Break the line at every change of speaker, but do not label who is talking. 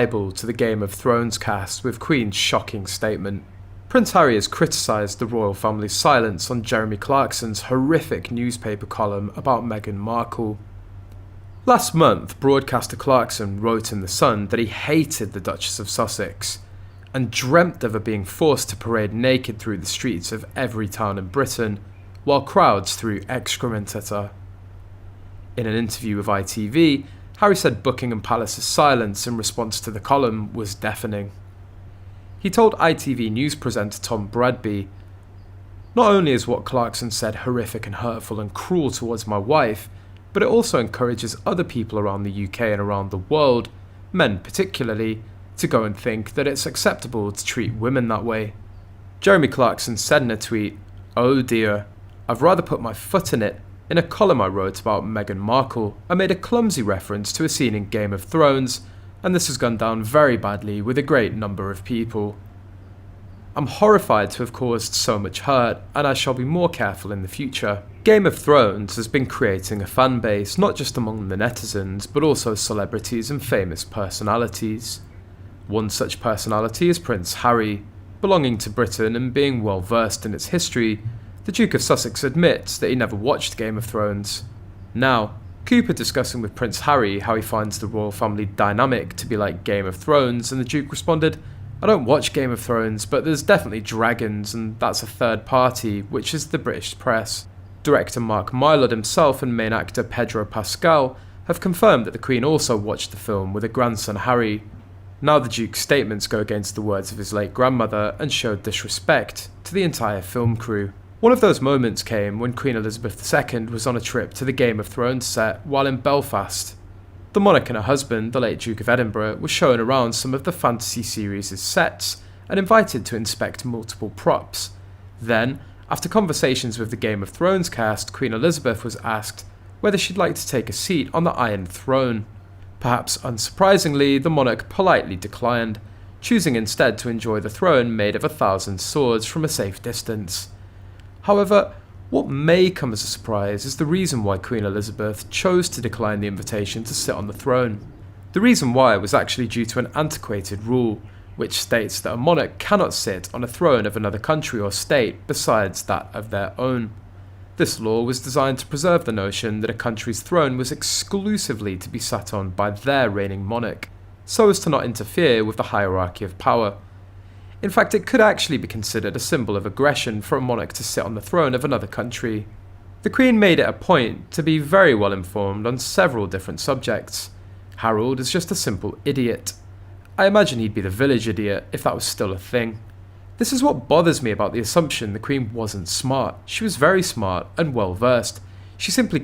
Libel to the Game of Thrones cast with Queen's shocking statement. Prince Harry has criticised the royal family's silence on Jeremy Clarkson's horrific newspaper column about Meghan Markle. Last month, broadcaster Clarkson wrote in The Sun that he hated the Duchess of Sussex and dreamt of her being forced to parade naked through the streets of every town in Britain while crowds threw excrement at her. In an interview with ITV, Harry said Buckingham Palace's silence in response to the column was deafening. He told ITV news presenter Tom Bradby, "Not only is what Clarkson said horrific and hurtful and cruel towards my wife, but it also encourages other people around the UK and around the world, men particularly, to go and think that it's acceptable to treat women that way." Jeremy Clarkson said in a tweet, "Oh dear, I've rather put my foot in it." In a column I wrote about Meghan Markle, I made a clumsy reference to a scene in Game of Thrones, and this has gone down very badly with a great number of people. I'm horrified to have caused so much hurt, and I shall be more careful in the future. Game of Thrones has been creating a fan base not just among the netizens, but also celebrities and famous personalities. One such personality is Prince Harry. Belonging to Britain and being well versed in its history, the Duke of Sussex admits that he never watched Game of Thrones. Now, Cooper discussing with Prince Harry how he finds the royal family dynamic to be like Game of Thrones, and the Duke responded, "I don't watch Game of Thrones, but there's definitely dragons, and that's a third party, which is the British press." Director Mark Mylod himself and main actor Pedro Pascal have confirmed that the Queen also watched the film with her grandson Harry. Now the Duke's statements go against the words of his late grandmother and showed disrespect to the entire film crew. One of those moments came when Queen Elizabeth II was on a trip to the Game of Thrones set while in Belfast. The monarch and her husband, the late Duke of Edinburgh, were shown around some of the fantasy series' sets and invited to inspect multiple props. Then, after conversations with the Game of Thrones cast, Queen Elizabeth was asked whether she'd like to take a seat on the Iron Throne. Perhaps unsurprisingly, the monarch politely declined, choosing instead to enjoy the throne made of 1,000 swords from a safe distance. However, what may come as a surprise is the reason why Queen Elizabeth chose to decline the invitation to sit on the throne. The reason why was actually due to an antiquated rule, which states that a monarch cannot sit on a throne of another country or state besides that of their own. This law was designed to preserve the notion that a country's throne was exclusively to be sat on by their reigning monarch, so as to not interfere with the hierarchy of power. In fact, it could actually be considered a symbol of aggression for a monarch to sit on the throne of another country. The Queen made it a point to be very well informed on several different subjects. Harold is just a simple idiot. I imagine he'd be the village idiot if that was still a thing. This is what bothers me about the assumption the Queen wasn't smart. She was very smart and well versed. She simply